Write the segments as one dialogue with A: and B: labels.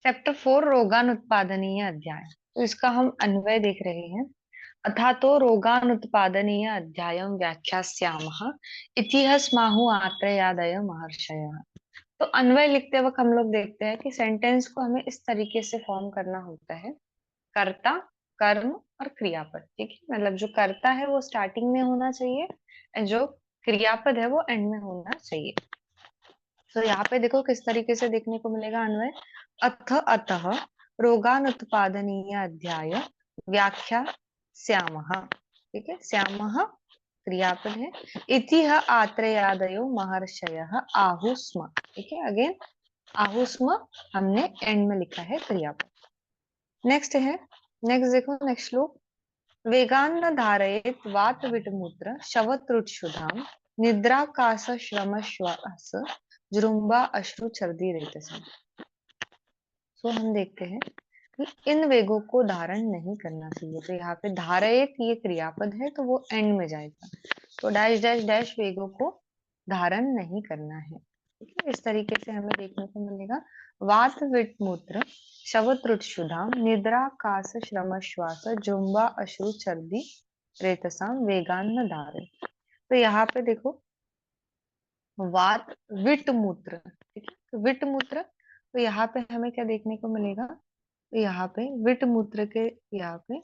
A: Chapter 4 रोगानुत्पादनीय अध्याय। तो इसका हम अन्वय देख रहे हैं। अथा तो रोगानुत्पादनीय अध्यायं व्याख्यास्यामः इति स्माहु आत्रेयादय महर्षयः। तो अन्वय लिखते वक्त हम लोग देखते हैं कि सेंटेंस को हमें इस तरीके से फॉर्म करना होता है। कर्ता, कर्म और क्रियापद। ठीक है, मतलब जो कर्ता है वो स्टार्टिंग में होना चाहिए और जो क्रियापद है वो एंड में होना चाहिए। तो यहाँ पे देखो किस तरीके से देखने को मिलेगा अन्वय। अथ अतः रोगानुत्पादनीय अध्याय व्याख्या श्यामः। ठीक है, श्यामः क्रियापद है। इति आत्रेयादयो महर्षयः आहुस्म। ठीक है, अगेन आहुस्म हमने एंड में लिखा है क्रियापद। नेक्स्ट है, नेक्स्ट देखो, नेक्स्ट श्लोक। वेगान्न धारयेत् वात विटमूत्र शवत्रुक्षुधाम निद्राकाश श्रम श्वास जृंभा अश्रु छर्दी रेतसा। सो हम देखते हैं कि इन वेगों को धारण नहीं करना चाहिए। तो यहाँ पे धारयेत ये क्रियापद है तो वो एंड में जाएगा। तो डैश डैश डैश वेगों को धारण नहीं करना है। ठीक है, इस तरीके से हमें देखने को मिलेगा। वात विटमूत्र शवत्रुक्षुधाम निद्रा कास श्रम श्वास जुम्बा अश्रु छर्दी रेतसाम वेगान्न धारे। तो यहाँ पे देखो वात विट मूत्र। ठीक है, तो विट मूत्र, तो यहाँ पे हमें क्या देखने को मिलेगा। तो यहाँ पे विट मूत्र के यहाँ पे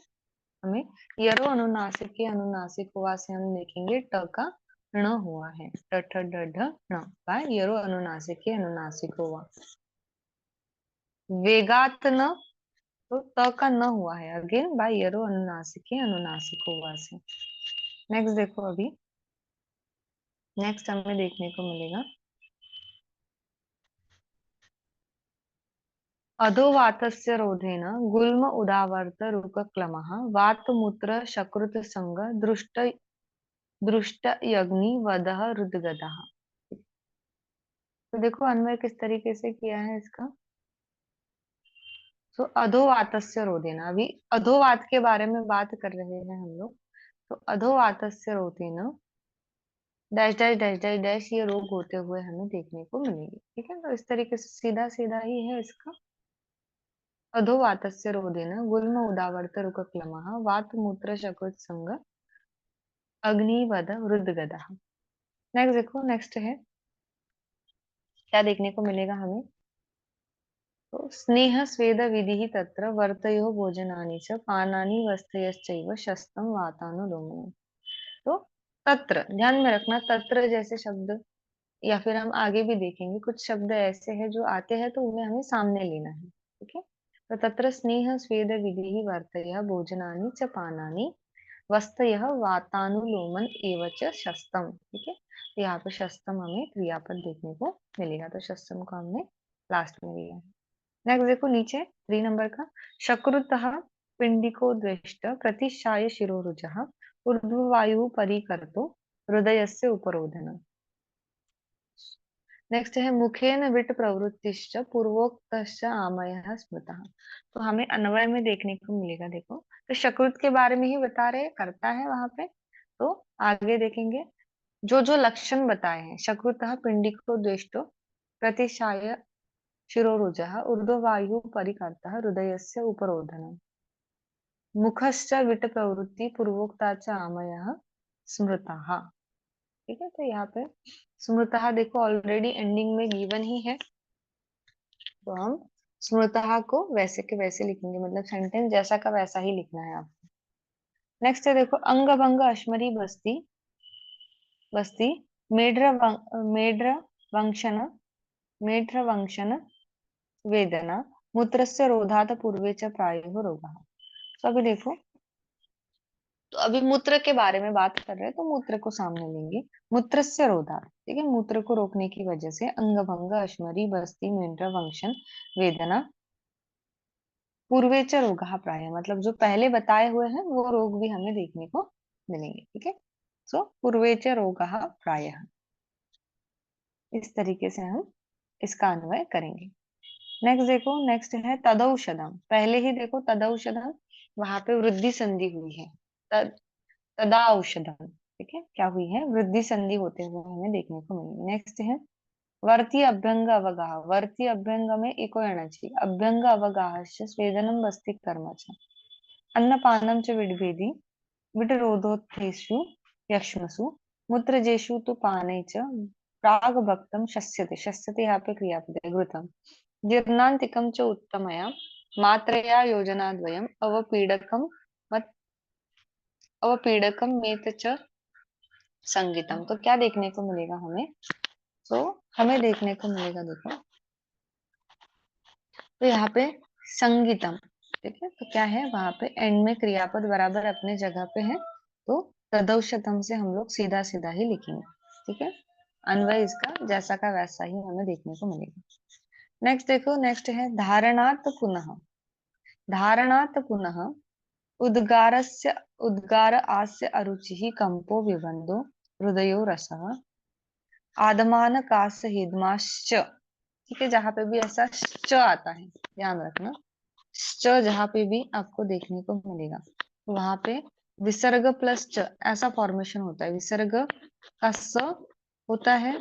A: हमें यरो अनुनासिक के अनुनासिक हुआ से हम देखेंगे ट का ण हुआ है। ट ठ ड ढ ण बाय यरो अनुनासिक के अनुनासिक हुआ। वेगात न, तो त का न हुआ है अगेन बाय यरो अनुनासिक के अनुनासिक हुआ से। नेक्स्ट देखो, अभी नेक्स्ट हमें देखने को मिलेगा अधोवातस्य रोधेन गुल्म उदावर्त रुकक्लमः वातमूत्र शकृत संग दृष्ट दृष्ट यग्नि वदह रुद्गदः। तो देखो अन्वय किस तरीके से किया है इसका। तो अधोवातस्य रोधेन, अभी अधोवात के बारे में बात कर रहे हैं हम लोग। तो अधोवातस्य रोधेन dash dash dash dash dash ये रोग होते हुए हमें देखने को मिलेंगे। ठीक है, तो इस तरीके से सीधा सीधा ही है इसका। अधोवातस्य रोधेन गुल्म उदावर्त रुकक्लमः वातमूत्र शकृत संग अग्निवद रुद्रगदः। नेक्स्ट देखो, नेक्स्ट है क्या देखने को मिलेगा हमें। तो स्नेह स्वेद विधि तत्र वर्तयो भोजनानि च पानानि वस्त्रयश्चैव शस्त्रम वातानुलोमनम। तो तत्र ध्यान में रखना, तत्र जैसे शब्द या फिर हम आगे भी देखेंगे कुछ शब्द ऐसे हैं जो आते हैं तो उन्हें हमें सामने लेना है। ठीक है, तो तत्र स्नेह स्वेद विधि वर्तय भोजनानि च पानानि वस्तयः वातानुलोमन एव च शस्त्रम। ठीक है, तो यहाँ पे शस्त्रम हमें क्रियापद देखने को मिलेगा, तो शस्त्रम को हमने लास्ट में लिया है। नेक्स्ट देखो नीचे 3 नंबर का। शकृतः पिंडिको दृष्ट प्रतिशाय शिरोरुजः ऊर्ध्ववायु परिकर्तो हृदयस्य उपरोधन। नेक्स्ट है मुखेन विट प्रवृत्तिश्च पूर्वोक्तश्च आमयः स्मृतः। तो हमें अन्वय में देखने को मिलेगा। देखो, तो शकृत के बारे में ही बता रहे, करता है वहां पे। तो आगे देखेंगे जो जो लक्षण बताए हैं। शकृतः पिंडिको दृष्टो प्रतिशाय शिरोरुजः ऊर्ध्ववायु परिकर्तः हृदयस्य उपरोधनम्। मुखश्च विट प्रवृत्ति पूर्वोक्ता च आमयः स्मृतः। ठीक है, तो यहाँ पे स्मृतः देखो ऑलरेडी एंडिंग में गिवन ही है, तो हम स्मृतः को वैसे के वैसे लिखेंगे, मतलब सेंटेंस जैसा का वैसा ही लिखना है आपको। नेक्स्ट है देखो अंग भंग अश्मरी बस्ती बस्ती मेढ्र वंशन मेढ्र वंशन वेदना मूत्रस्य रोधात पूर्वे च प्रायो रोगः। तो अभी देखो, तो अभी मूत्र के बारे में बात कर रहे हैं तो मूत्र को सामने लेंगे। मूत्रस्य रोधात, ठीक है, मूत्र को रोकने की वजह से अंग भंग अश्मरी बस्ती मेढ्र वंशन वेदना पूर्वेच रोगा प्राय, मतलब जो पहले बताए हुए हैं वो रोग भी हमें देखने को मिलेंगे। ठीक है, सो पूर्वेच रोगा प्राय, इस तरीके से हम इसका अन्वय करेंगे। नेक्स्ट देखो, नेक्स्ट है तदौषधम। पहले ही देखो तदौषधम, वहां पे वृद्धि संधि हुई है। तद तदा औषधम। ठीक है, क्या हुई है, वृद्धि संधि होते हुए हमें देखने को मिलेगी। नेक्स्ट है वर्ती अभ्यंग अवगाह, वर्ती अभ्यंग में इको येना चाहिए, अभ्यंग अवगाहस्य स्वेदनम वस्ति कर्म च, अन्नपानम च विड्भेदी, विडरोधोत्थेषु यक्ष्मसु, मूत्रजेषु तु पाने च प्राग भक्तम शस्यते, शस्यते यहाँ पे क्रियापद है, घृतम, जीर्णांतिकम च उत्तमया मात्रया योजनाद्वयम् अवपीडकम मत अवपीडकम मेत च संगीतम। तो क्या देखने को मिलेगा हमें? तो हमें देखने को मिलेगा, देखो तो यहाँ पे संगीतम, ठीक है, तो क्या है वहां पे एंड में क्रियापद बराबर अपने जगह पे है, तो तदौशतम से हम लोग सीधा सीधा ही लिखेंगे, ठीक है। अन्वय इसका जैसा का वैसा ही हमें देखने को मिलेगा। नेक्स्ट देखो, नेक्स्ट है धारणात् पुनः, धारणात् पुनः उद्गारस्य, उद्गार आस्य अरुचिः कंपो विबंधो हृदयो रसः आदमान कास हिदमाश्च, ठीक है, जहां पे भी ऐसा च आता है ध्यान रखना, च जहां पे भी आपको देखने को मिलेगा तो वहां पे विसर्ग प्लस च ऐसा फॉर्मेशन होता है, विसर्ग का स होता है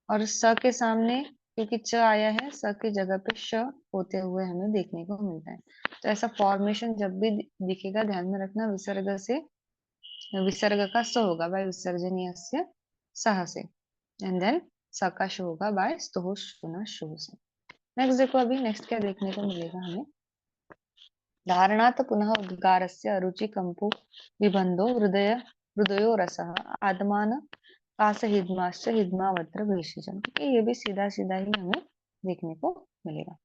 A: और स के सामने क्योंकि च आया है, स की जगह पे श होते हुए हमें देखने को मिलता है। तो ऐसा फॉर्मेशन जब भी दिखेगा ध्यान में रखना, विसर्ग से, विसर्ग का स होगा बाय विसर्जनीय सह से, एंड देन सकाश होगा बाय स्तोह पुनः शुभ से। नेक्स्ट देखो, अभी नेक्स्ट क्या देखने को मिलेगा हमें, धारणात् पुनः उद्गारस्य अरुचि कंपो विबंधो हृदय, हृदयो रसः आत्मान कास हिदमाश्च हिदमावत्र भेषजम, ये भी सीधा सीधा ही हमें देखने को मिलेगा।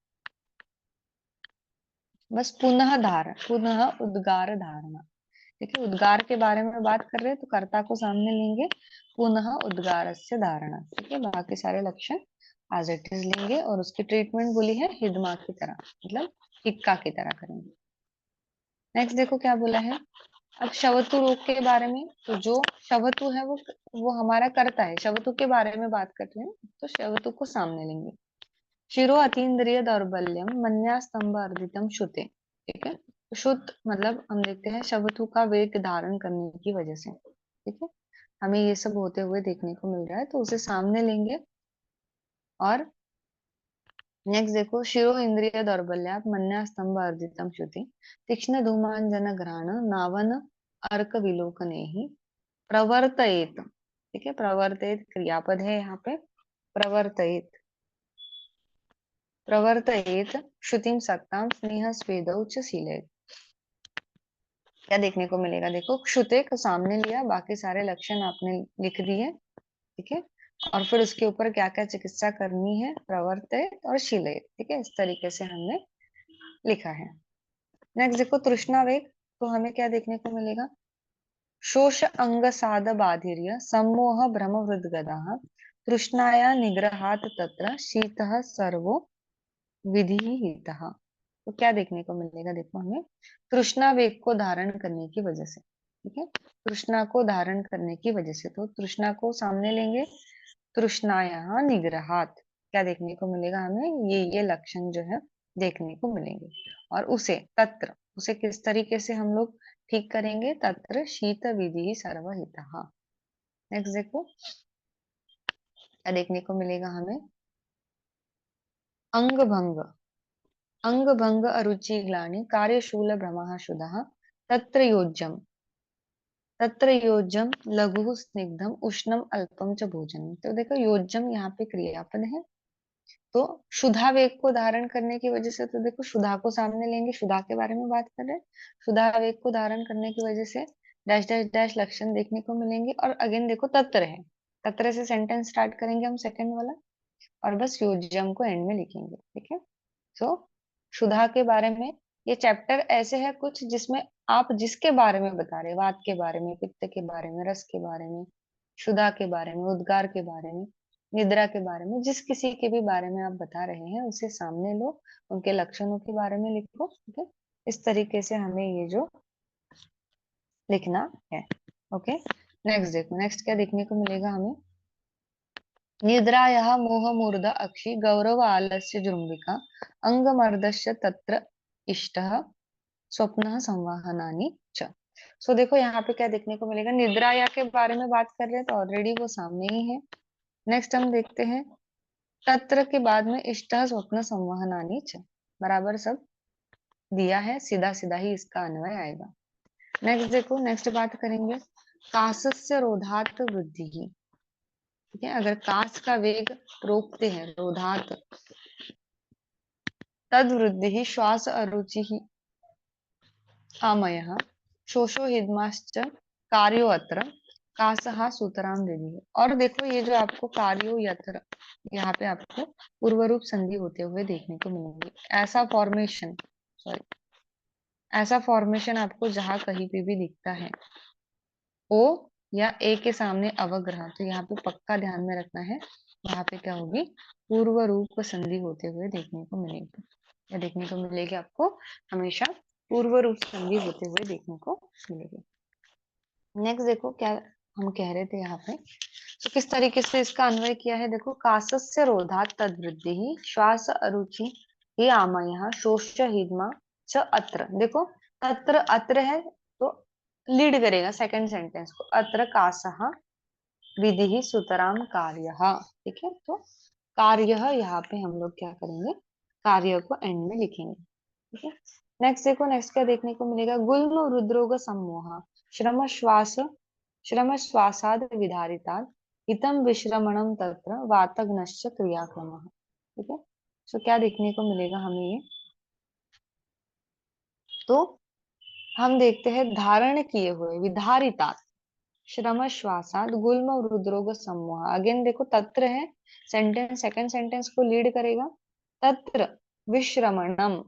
A: बस पुनः धारण, पुनः उद्गार धारणा, ठीक है, उद्गार के बारे में बात कर रहे हैं तो कर्ता को सामने लेंगे, पुनः उद्गार से धारणा, ठीक है, बाकी सारे लक्षण एज इट इज लेंगे और उसकी ट्रीटमेंट बोली है हिदमा की तरह, मतलब हिक्का की तरह करेंगे। नेक्स्ट देखो क्या बोला है, अब शवतु रोग के बारे में, तो जो शवतु है वो हमारा कर्ता है, शवतु के बारे में बात करते हैं तो शवतु को सामने लेंगे। शिरो अतीन्द्रिय दौर्बल्यम मन्या स्तंभ अर्दितम श्रुते, ठीक है, तो शुद्ध मतलब हम देखते हैं शवतु का वेग धारण करने की वजह से, ठीक है, हमें ये सब होते हुए देखने को मिल रहा है तो उसे सामने लेंगे। और नेक्स्ट देखो, शिरो इंद्रिय दौर्बल्यात मन्या स्तंभ अर्जितम श्रुति तीक्ष्ण धूमांजन घ्राण नावन अर्क विलोकने ही प्रवर्तयेत, ठीक है, प्रवर्तयेत क्रियापद है यहाँ पे, प्रवर्तयेत, प्रवर्तयेत श्रुतिम सक्ताम स्नेह स्वेदौ च शीलयेत। क्या देखने को मिलेगा, देखो क्षुते को सामने लिया, बाकी सारे लक्षण आपने लिख दिए, ठीक है, और फिर उसके ऊपर क्या क्या चिकित्सा करनी है, प्रवर्तित और शीलयित, ठीक है, इस तरीके से हमने लिखा है। नेक्स्ट देखो तृष्णावेग, तो हमें क्या देखने को मिलेगा, शोष अंग साध बाधिर्य सम्मोह भ्रम वृद्गदाः तृष्णाया निग्रहात् तत्र शीतः सर्वो विधिहितः। तो क्या देखने को मिलेगा, देखो हमें तृष्णा वेग को धारण करने की वजह से, ठीक है, तृष्णा को धारण करने की वजह से, तो तृष्णा को सामने लेंगे, तृष्णाया निग्रहात, क्या देखने को मिलेगा हमें, ये लक्षण जो है देखने को मिलेंगे। और उसे तत्र, उसे किस तरीके से हम लोग ठीक करेंगे, तत्र शीत विधि सर्वहितः। नेक्स्ट देखो क्या देखने को मिलेगा हमें, अंग भंग, अंग भंग अरुचि ग्लानि कार्यशूल भ्रमः शुदः तत्र योज्यम, तत्र योज्यम लघु स्निग्धम उष्णम अल्पम च भोजन। तो देखो योज्यम यहाँ पे क्रियापद है, तो शुदा वेग को धारण करने की वजह से, तो देखो शुदा को सामने लेंगे, शुदा के बारे में बात कर रहे हैं, शुदा वेग को धारण करने की वजह से डैश डैश डैश लक्षण देखने को मिलेंगे। और अगेन देखो तत्र है, तत्र से सेंटेंस स्टार्ट करेंगे हम सेकंड वाला, और बस योज्यम को एंड में लिखेंगे, ठीक है। सो क्षुधा के बारे में, ये चैप्टर ऐसे है कुछ जिसमें आप जिसके बारे में बता रहे, वात के बारे में, पित्त के बारे में, रस के बारे में, क्षुधा के बारे में, उद्गार के बारे में, निद्रा के बारे में, जिस किसी के भी बारे में आप बता रहे हैं उसे सामने लो, उनके लक्षणों के बारे में लिखो, ठीक है, इस तरीके से हमें ये जो लिखना है। ओके, नेक्स्ट देखो, नेक्स्ट क्या देखने को मिलेगा हमें, निद्रायाः मोहमूर्ध अक्षि गौरव आलस्य जृंभिका अंगमर्दस्य तत्र इष्टः स्वप्न संवाहनानि च। सो देखो यहाँ पे क्या देखने को मिलेगा, निद्राया के बारे में बात कर रहे हैं तो ऑलरेडी वो सामने ही है। नेक्स्ट हम देखते हैं तत्र के बाद में इष्टः स्वप्न संवहनानि च, बराबर सब दिया है, सीधा सीधा ही इसका अन्वय आएगा। नेक्स्ट देखो, नेक्स्ट बात करेंगे कासस्य रोधात वृद्धि। ठीक है, अगर कास का वेग रोकते हैं, रोधात, तद वृद्धि श्वास अरुचि आमय शोषो हिदमाश्च कार्यो अत्र कासहा सूतराम विधि। और देखो ये जो आपको कार्यो यत्र, यहाँ पे आपको पूर्व रूप संधि होते हुए देखने को मिलेंगे। ऐसा फॉर्मेशन, सॉरी, ऐसा फॉर्मेशन आपको जहां कहीं पे भी दिखता है ओ या ए के सामने अवग्रह, तो यहाँ पे पक्का ध्यान में रखना है, यहाँ पे क्या होगी, पूर्व रूप संधि होते हुए देखने को मिलेगी, या देखने को मिलेगी आपको हमेशा पूर्व रूप संधि होते हुए देखने को मिलेगी। नेक्स्ट देखो क्या हम कह रहे थे यहाँ पे, तो किस तरीके से इसका अन्वय किया है, देखो कासस्य रोधात तद्वृद्धि ही श्वास अरुचि ही आमय शोष हिदमा च अत्र। देखो तत्र अत्र है तो लीड करेगा सेकंड सेंटेंस को, अत्र कासः विधि सुतराम कार्य। ठीक है, तो कार्य यहाँ पे हम लोग क्या करेंगे, कार्य को एंड में लिखेंगे। ठीक है, नेक्स्ट देखो, नेक्स्ट क्या देखने को मिलेगा, गुल्म हृदरोग सम्मोह श्रम श्वास श्रम श्वासाद विधारितात् हितम विश्रमणम तत्र वातग्नश्च क्रियाक्रमः। ठीक है, सो क्या देखने को मिलेगा हमें ये, तो हम देखते हैं धारण किए हुए विधारितात् श्रम श्वासाद गुल्म हृदरोग समूह। अगेन देखो तत्र है, सेंटेंस सेकंड सेंटेंस को लीड करेगा, तत्र विश्रमणम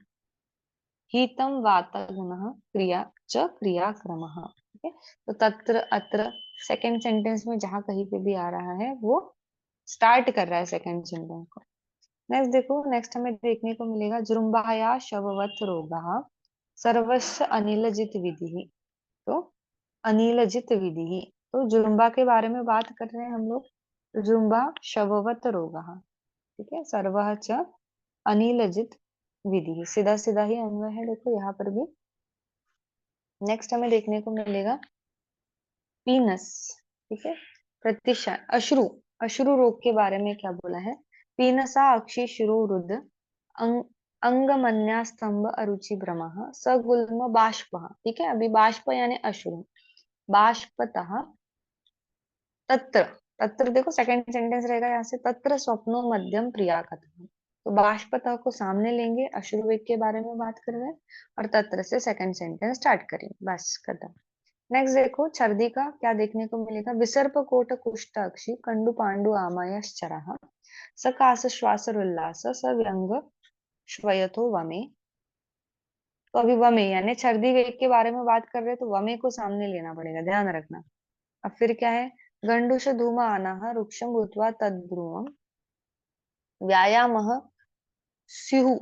A: हीतम वातगुणः क्रिया च क्रियाक्रमः। ठीक है, तो तत्र अत्र सेकंड सेंटेंस में जहां कहीं पे भी आ रहा है वो स्टार्ट कर रहा है सेकंड सेंटेंस को। नेक्स्ट देखो, नेक्स्ट हमें देखने को मिलेगा जृंभाया शववत रोगः सर्वस्य अनिलजित विधि। तो अनिलजित विधि, तो जुम्बा के बारे में बात कर रहे हैं हम लोग, तो जुम्बा शववत रोगः। ठीक है, सर्वः च अनिलजित विधि, सीधा सीधा ही अन्वय है देखो यहाँ पर भी। नेक्स्ट हमें देखने को मिलेगा पीनस। ठीक है, प्रतिशत अश्रु, अश्रु रोग के बारे में क्या बोला है, पीनसा अक्षि शिरो रुद अंग अंगमन्या स्तंभ अरुचि भ्रमः सगुल्म बाष्पः। ठीक है, अभी बाष्प यानी अश्रु, बाष्पतः तत्र, तत्र देखो सेकंड सेंटेंस रहेगा यहाँ से, तत्र स्वप्नो मध्यम प्रिया कथम। तो बाष्पतः को सामने लेंगे, अश्रुवेग के बारे में बात कर रहे हैं, और तत्र से सेकंड सेंटेंस स्टार्ट करेंगे, बस खत्म। नेक्स्ट देखो छर्दी का क्या देखने को मिलेगा, विसर्प कोट कुष्ठ अक्षि कंडु पांडु आमयश्चरः सकाश श्वास उल्लास सव्यंग श्वयथो वमे। तो अभी वमे यानी छर्दी वेग के बारे में बात कर रहे हैं, तो वमे को सामने लेना पड़ेगा, ध्यान रखना। अब फिर क्या है, गंडुष धूम आना रुक्षम भूत्वा तद्ध्रुवम व्यायामः स्युः,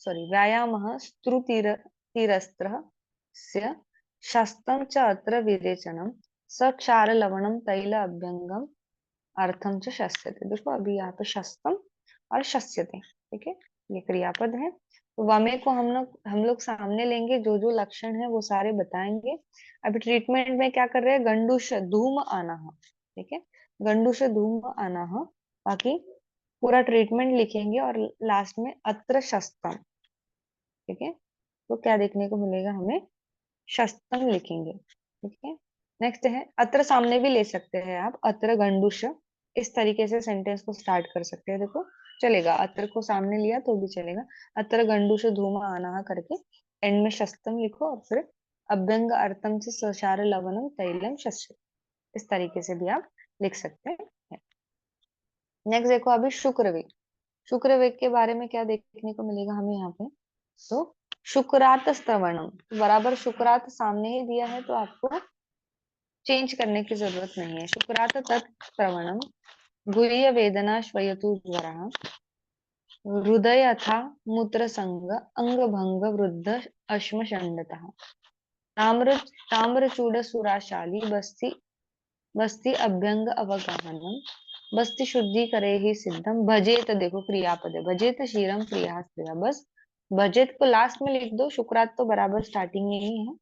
A: सॉरी व्यायामः स्तुतिरस्त्रस्य शस्त्रं च अत्र विरेचनम स क्षार लवणम तैल अभ्यंगम अर्थम च शस्यते। देखो अभी यहाँ पे शस्त्रम और शस्यते, ठीक है, ये क्रियापद है। तो वमे को हम लोग सामने लेंगे, जो जो लक्षण है वो सारे बताएंगे। अभी ट्रीटमेंट में क्या कर रहे हैं, गंडुष धूम आना, ठीक है, गंडुष धूम आना, बाकी पूरा ट्रीटमेंट लिखेंगे और लास्ट में अत्र शस्त्रम। ठीक है, तो क्या देखने को मिलेगा हमें, शस्त्रम लिखेंगे। ठीक है, नेक्स्ट है अत्र, सामने भी ले सकते हैं आप, अत्र गंडुष, इस तरीके से सेंटेंस को स्टार्ट कर सकते हैं, देखो चलेगा, अत्र को सामने लिया तो भी चलेगा, अत्र गंडुष धूम आना करके एंड में शस्त्रम लिखो, और फिर अभ्यंग अर्थम से सशार लवणम तैलम शस्य, इस तरीके से भी आप लिख सकते हैं। नेक्स्ट देखो अभी शुक्रवेग, शुक्रवेग के बारे में क्या देखने को मिलेगा हमें यहाँ पे, तो शुक्रात श्रवणम, बराबर शुक्रात सामने ही दिया है तो आपको चेंज करने की जरूरत नहीं है, शुक्रात तत्श्रवणम गुह्य वेदना श्वयतु ज्वरः हृदय अथा मूत्र संग अंग भंग वृद्ध अश्म षण्डतः ताम्र ताम्रचूड सुराशाली बस्ती बस्ती अभ्यंग अवगाहनम बस्ती शुद्धि करे ही सिद्धम भजेत, देखो क्रियापद है, भजेत शीरम क्रिया क्रिया, बस भजेत को लास्ट में लिख दो, शुक्रात तो बराबर स्टार्टिंग में ही है,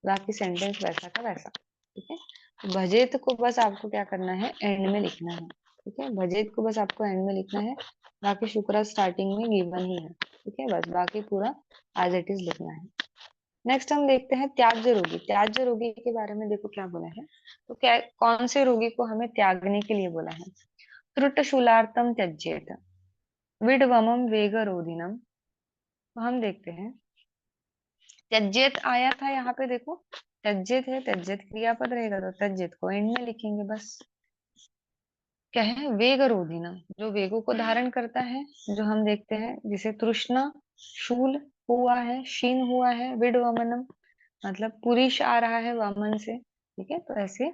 A: बाकी सेंटेंस वैसा का वैसा। ठीक है, तो भजेत को बस आपको क्या करना है, एंड में लिखना है। ठीक है, भजेत को बस आपको एंड में लिखना है, बाकी शुक्र स्टार्टिंग में गिवन ही है। ठीक है, बस बाकी पूरा एज इट इज लिखना है। नेक्स्ट हम देखते हैं त्याज्य रोगी। त्याज्य रोगी के बारे में देखो क्या बोला है। तो क्या, कौन से रोगी को हमें त्यागने के लिए बोला है। त्रुटशूलार्तम त्यज्येत, विडवमम वेगरोधिनम। तो हम देखते हैं, त्यज्येत आया था यहाँ पे देखो, त्यज्येत है, त्यज्येत क्रियापद रहेगा तो त्यज्येत को एंड में लिखेंगे बस। क्या है, वेग रोधिना, जो वेगों को धारण करता है, जो हम देखते हैं जिसे तृष्णा, शूल हुआ है, शीन हुआ है, विड वमनम, मतलब पुरुष आ रहा है वामन से। ठीक है, तो ऐसे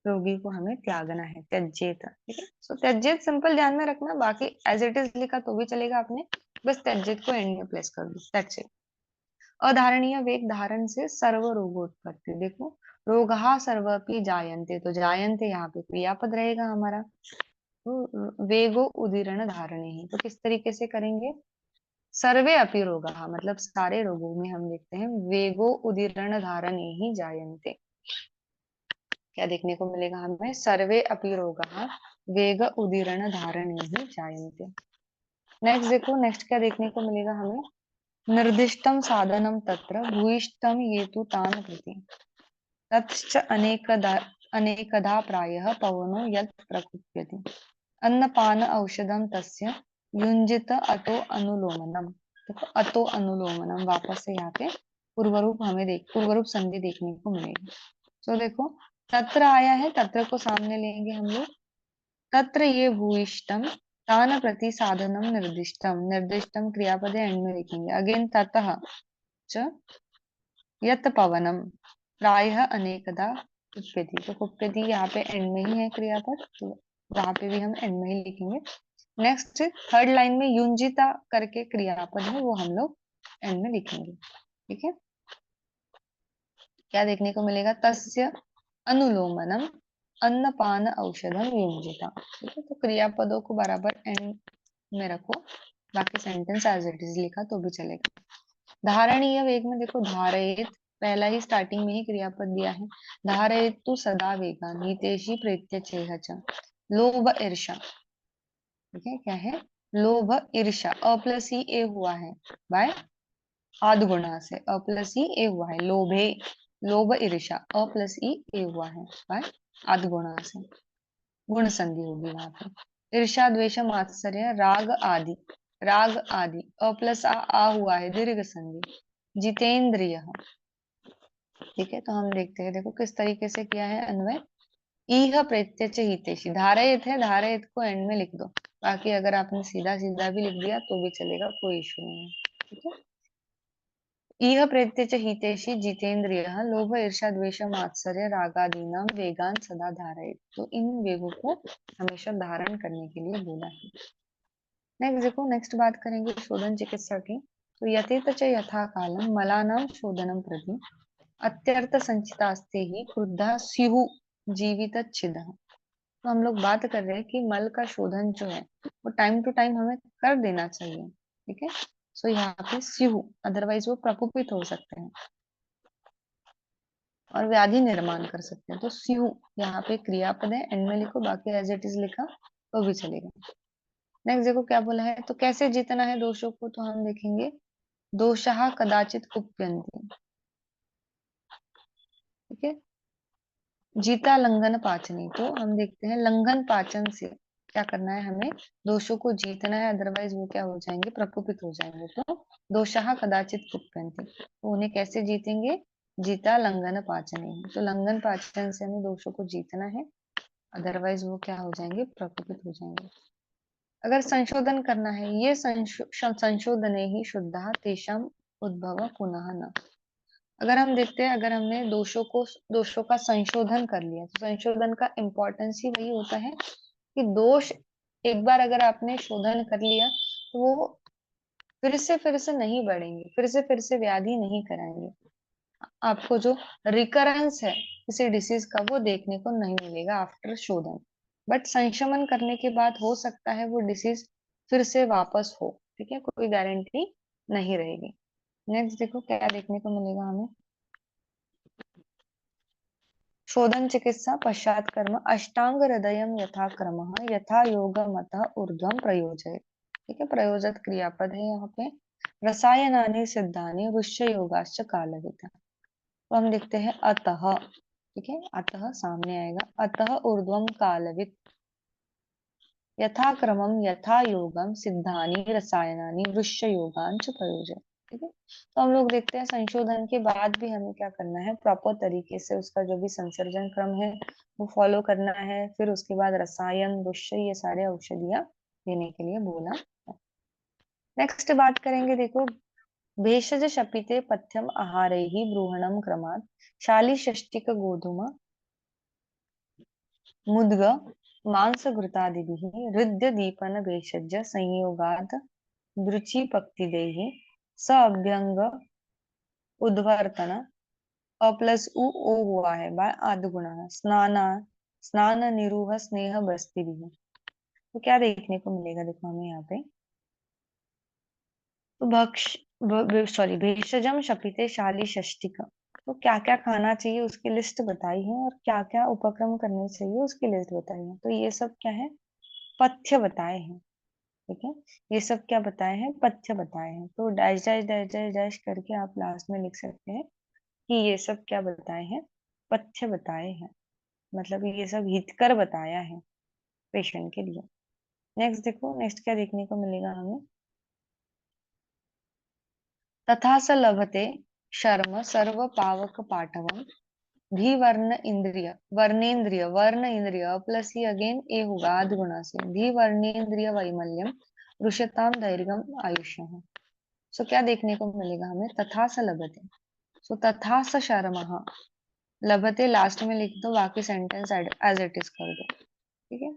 A: रोगी को हमें त्यागना है, त्यज्येत। ठीक है, सो त्यज्येत सिंपल ध्यान में रखना, बाकी एज इट इज लिखा तो भी चलेगा, आपने बस त्यज्येत को एंड में प्लेस कर दो, दैट्स इट। अधारणीय वेग धारण से सर्व रोगोत्पत्ति, देखो रोगहा सर्वपि जायन्ते, तो जायन्ते यहाँ पे क्रियापद रहेगा हमारा। तो वेगो उदीर्ण धारणे ही, तो किस तरीके से करेंगे, सर्वे अपि रोगा, मतलब सारे रोगों में हम देखते हैं वेगो उदीर्ण धारणे ही जायन्ते। क्या देखने को मिलेगा हमें, सर्वे अपि रोगा वेग उदीर्ण धारणे ही जायन्ते। नेक्स्ट देखो, नेक्स्ट क्या देखने को मिलेगा हमें, निर्दिष्टम साधनम तत्र भूयिष्ठम ये तु तान प्रति, तच्च अनेकधा प्रायः पवनो यत् प्रकुप्यति, अन्नपान औषधम तस्य युंजित अतो अनुलोमनम। देखो अतो अनुलोमनम, वापस से यहाँ पे पूर्वरूप संधि देखने को मिलेगी। तो देखो तत्र आया है, तत्र को सामने लेंगे हम लोग, तत्र ये भूयिष्ठम, तान प्रति साधनम निर्दिष्टम, निर्दिष्टम क्रियापद एंड में लिखेंगे, अगेन ततः च यत पवनम प्रायः अनेकदा कुप्यति, तो कुप्यति यहाँ पे एंड में ही है क्रियापद, तो वहां पे भी हम एंड में ही लिखेंगे। नेक्स्ट थर्ड लाइन में युंजिता करके क्रियापद है, वो हम लोग एंड में लिखेंगे। ठीक है, क्या देखने को मिलेगा, तस्य अनुलोमनम अन्नपान औषधम युंजिता। ठीक है, तो क्रियापदों को बराबर एंड में रखो, बाकी सेंटेंस एज इट इज लिखा तो भी चलेगा। धारणीय वेग में देखो, धारयेत पहला ही स्टार्टिंग में ही क्रियापद दिया है, धारयेत तु सदा वेगा नीतेशी प्रेत्य च, लोभ ईर्षा। ठीक है, क्या है, लोभ ईर्षा, अ प्लस ही ए हुआ है बाय आद्गुणा से, अ प्लस ही ए हुआ है, लोभे, लोभ ईर्षा, अ प्लस ई ए हुआ है बाय आद्गुणा से, गुण संधि होगी वहां पे। ईर्षा द्वेष मात्सर्य राग आदि, राग आदि, अ प्लस आ हुआ है, दीर्घ संधि, जितेंद्रिय। ठीक है, तो हम देखते हैं, देखो किस तरीके से किया है अन्वय, इह प्रत्यच हितेशी, धारयित है, धारयित को एंड में लिख दो, बाकी अगर आपने सीधा सीधा भी लिख दिया तो भी चलेगा, कोई इशू नहीं है। ठीक है, इह प्रत्यच हितेशी जितेंद्रिय लोभ ईर्षा द्वेष मात्सर्य रागादीनां वेगान सदा धारयेत, तो इन वेगों को हमेशा धारण करने के लिए बोला है। नेक्स्ट देखो, नेक्स्ट बात करेंगे शोधन चिकित्सा की। तो यथेत च यथा कालम मलानां शोधनम प्रति अत्यर्थ संचितास्ते ही क्रुद्धा स्युः जीवित छिद। तो हम लोग बात कर रहे हैं कि मल का शोधन जो है वो टाइम टू टाइम हमें कर देना चाहिए। ठीक है, सो यहाँ पे स्युः, अदरवाइज वो प्रकोपित हो सकते हैं और व्याधि निर्माण कर सकते हैं, तो स्युः यहाँ पे क्रियापद है, एंड में लिखो, बाकी एज इट इज लिखा तो भी चलेगा। नेक्स्ट देखो क्या बोला है, तो कैसे जीतना है दोषों को, तो हम देखेंगे दोषः कदाचित कुप्यन्ति। ठीक है, जीता लंघन पाचनी, तो हम देखते हैं लंघन पाचन से क्या करना है, हमें दोषों को जीतना है, अदरवाइज वो क्या हो जाएंगे, प्रकोपित हो जाएंगे। तो दोषः कदाचित कुप्यन्ति, तो उन्हें कैसे जीतेंगे, जीता लंघन पाचनी, तो लंघन पाचन से हमें दोषों को जीतना है, अदरवाइज वो क्या हो जाएंगे, प्रकोपित हो जाएंगे। अगर संशोधन करना है, ये संशोधने ही शुद्धा तेषाम उद्भव पुनः न। अगर हम देखते हैं, अगर हमने दोषों का संशोधन कर लिया, तो संशोधन का इम्पोर्टेंस ही वही होता है कि दोष एक बार अगर आपने शोधन कर लिया तो वो फिर से नहीं बढ़ेंगे, फिर से व्याधि नहीं कराएंगे, आपको जो रिकरेंस है किसी डिसीज का वो देखने को नहीं मिलेगा आफ्टर शोधन। बट संशमन करने के बाद हो सकता है वो डिसीज फिर से वापस हो। ठीक है, कोई गारंटी नहीं रहेगी। नेक्स्ट देखो क्या देखने को मिलेगा हमें, शोधन चिकित्सा पश्चात कर्म अष्टांग हृदयम यथा क्रमः यथा योगमतः ऊर्ध्वम प्रयोजय। ठीक है, प्रयोजक क्रियापद है यहाँ पे। रसायनानि सिद्धानि ऋष्य योगाश्च कालविद। तो हम लिखते हैं अतः। ठीक है, अतः सामने आएगा, अतः ऊर्ध्वम कालविद यथा क्रमम यथा योगम सिद्धानि रसायनानि वृक्ष योगांच प्रयोजय। ठीक है, तो हम लोग देखते हैं संशोधन के बाद भी हमें क्या करना है, प्रॉपर तरीके से उसका जो भी संसर्जन क्रम है वो फॉलो करना है। फिर उसके बाद रसायन वृक्ष ये सारे औषधियां देने के लिए बोला। नेक्स्ट बात करेंगे, देखो भेषज शपिते पथ्यम आहारैः ब्रूहणम क्रमात् शाली षष्टिक गोधूम मुद्ग मांसघृतादिभिः हृद्य दीपन भेषज संयोगात् दृचि स अभ्यंग उद्वर्तन अ प्लस उ ओ हुआ है बाय आदगुण स्नाना स्नान निरूह स्नेह बस्ती भी। तो क्या देखने को मिलेगा, देखो हमें यहाँ पे, तो सॉरी भेषजम शपिते शाली षष्टिक। तो क्या क्या खाना चाहिए उसकी लिस्ट बताई है और क्या क्या उपक्रम करने चाहिए उसकी लिस्ट बताई है। तो ये सब क्या है, पथ्य बताए हैं। ठीक है, ये सब क्या बताए हैं, पथ्य बताए हैं। तो dash dash dash dash dash करके आप लास्ट में लिख सकते हैं कि ये सब क्या बताए हैं, पथ्य बताए हैं, मतलब ये सब हितकर बताया है पेशेंट के लिए। नेक्स्ट देखो, नेक्स्ट क्या देखने को मिलेगा हमें, तथा स लभते शर्म सर्व पावक पाटवम भी वर्ण इंद्रिय वर्णेन्द्रिय वर्ण इंद्रिय प्लस ही अगेन ए होगा आदि गुणा से भी वर्णेन्द्रिय वैमल्यम रुषताम धैर्यम आयुष्य। सो क्या देखने को मिलेगा हमें, तथा स लभते। सो तथा स शर्मः, लभते लास्ट में लिख दो, बाकी सेंटेंस एज इट इज कर दो। ठीक है,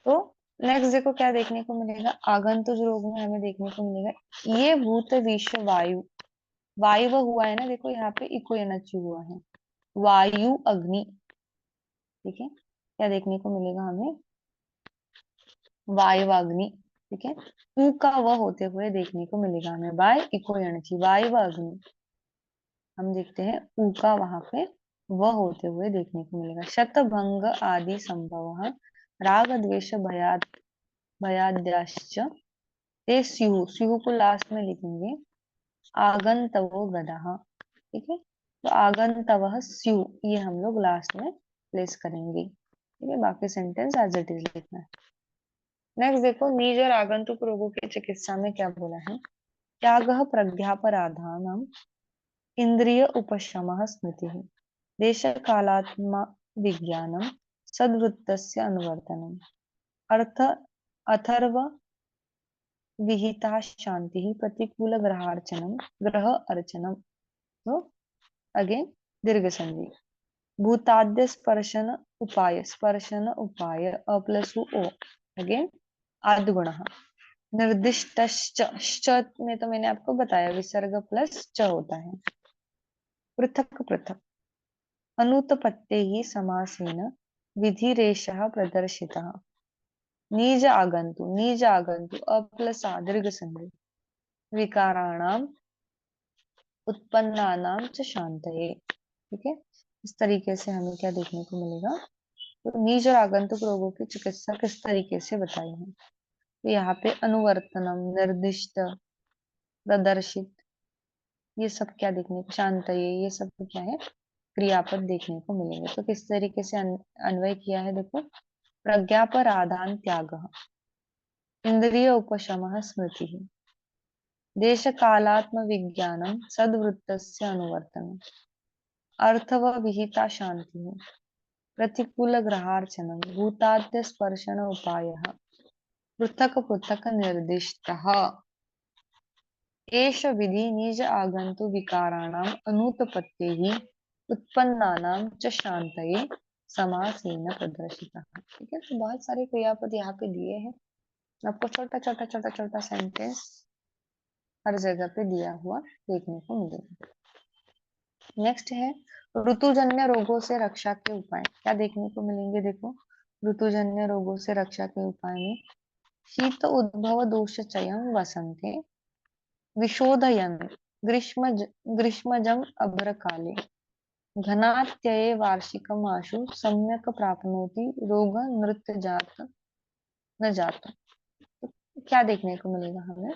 A: तो नेक्स्ट देखो क्या देखने को मिलेगा, आगंतुक रोग में हमें देखने को मिलेगा ये भूत विश्व वायु, वायु हुआ है ना, देखो यहाँ पे इको एनर्जी हुआ है, वायु अग्नि। ठीक है, क्या देखने को मिलेगा हमें, वायु अग्नि। ठीक है, ऊ का वह होते हुए देखने को मिलेगा हमें बाय इको एनर्जी, वायु अग्नि। हम देखते हैं ऊ का वहां पे वह होते हुए देखने को मिलेगा। शतभंग आदि संभव राग द्वेष भयाद्याश्च ते स्यु, स्यु को लास्ट में लिखेंगे, आगंतवो गदः। ठीक है, तो आगंतवः स्यु ये हम लोग लास्ट में प्लेस करेंगे। ठीक है, बाकी सेंटेंस एज इट इज लिखना है। नेक्स्ट देखो, निज और आगंतुक रोगों की चिकित्सा में क्या बोला है, त्यागः प्रज्ञापराधानम इंद्रिय उपशमः स्मृतिः देश कालात्मा विज्ञानम सद्वृत्तस्य अनुवर्तनम अर्थ अथर्व विहिता शांति प्रतिकूल ग्रहार्चनम ग्रह अर्चनम। तो अगेन दीर्घ संधि भूताद्य स्पर्शन उपाय अ प्लस ओ अगेन आद्गुण निर्दिष्ट में तो मैंने आपको बताया विसर्ग प्लस च होता है। पृथक पृथक अनुत्पत्ते ही समासेन विधिरेषः प्रदर्शितः निज आगंतु अ प्लस आ दीर्घ संधि विकाराणाम उत्पन्नानाम च शांतये। ठीक है, इस तरीके से हमें क्या देखने को मिलेगा, तो निज और आगंतुक रोगों की चिकित्सा किस तरीके से बताई है। तो यहाँ पे अनुवर्तनम निर्दिष्ट प्रदर्शित ये सब क्या देखने को, शांतये ये सब क्या है, क्रियापद देखने को मिलेंगे। तो किस तरीके से अन्वय किया है, देखो प्रज्ञापराधान त्याग इंद्रिय उपशमः स्मृति देश कालात्म विज्ञानम सद्वृत्तस्य अनुवर्तनम अर्थव विहिता शांति प्रतिकूल ग्रहार्चनम भूताद्य स्पर्शन उपायः पृथक पृथक निर्दिष्टः एष विधि निज आगंतु विकाराणाम अनुत्पत्तिः उत्पन्नानां च शांतये समासेन प्रदर्शितः। ठीक है, तो बहुत सारे क्रियापद यहाँ पे दिए हैं, आपको छोटा छोटा छोटा छोटा सेंटेंस हर जगह पे दिया हुआ देखने को मिलेगा। नेक्स्ट है ऋतुजन्य रोगों से रक्षा के उपाय, क्या देखने को मिलेंगे, देखो ऋतुजन्य रोगों से रक्षा के उपाय में शीत उद्भव दोष चयन वसंते विशोधयन ग्रीष्मजम अभ्र काले। घनात्यये वार्षिकम आशु सम्यक प्राप्नोति रोग नृत्य जात न जात। तो क्या देखने को मिलेगा हमें,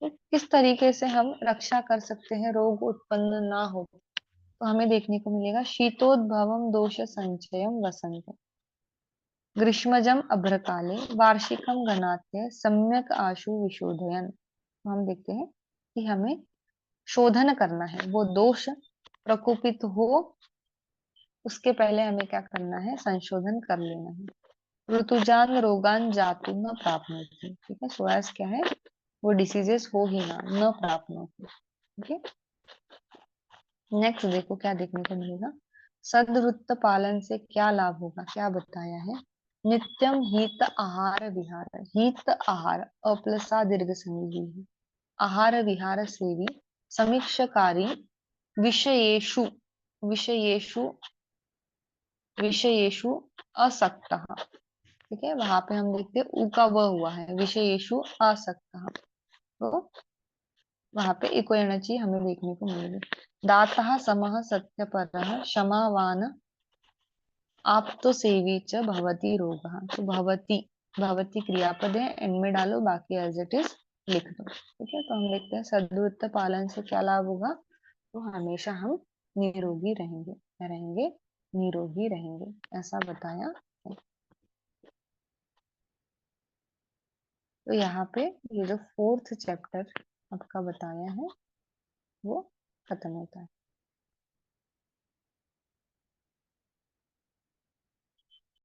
A: तो किस तरीके से हम रक्षा कर सकते हैं रोग उत्पन्न ना हो। तो हमें देखने को मिलेगा शीतोद्भवम दोष संचयम वसंत ग्रीष्मजम अभ्रकाले वार्षिकम घनात्य सम्यक आशु विशोधयन। तो हम देखते हैं कि हमें शोधन करना है, वो दोष प्रकोपित हो उसके पहले हमें क्या करना है, संशोधन कर लेना है। ऋतुजान रोगान जातु न प्राप्नोति, ठीक है, सोयास क्या है, वो डिसीजेस हो ही ना, न प्राप्नोति। ठीक है, नेक्स्ट देखो क्या देखने को मिलेगा। सदवृत्त पालन से क्या लाभ होगा, क्या बताया है। नित्यम हित आहार विहार, हित आहार अप्लसा दीर्घ संधि है। आहार विहार सेवी समीक्षकारी विषयेषु विषयेषु विषयेषु असक्तः। ठीक है, वहां पे हम देखते हैं उ का व हुआ है, विषयेषु असक्तः। तो वहां पे इको एनर्जी हमें देखने को मिलेगी। दातः समः सत्यपरः क्षमावान आप तो सेवी च भवती रोगः। तो भवती, भवती क्रियापद है, एंड में डालो, बाकी एज इट इज लिख दो। ठीक है, तो हम लिखते हैं सद्वृत्त पालन से क्या लाभ होगा, तो हमेशा हम निरोगी रहेंगे, क्या रहेंगे, निरोगी रहेंगे, ऐसा बताया है। तो यहाँ पे ये जो फोर्थ चैप्टर आपका बताया है वो खत्म होता है।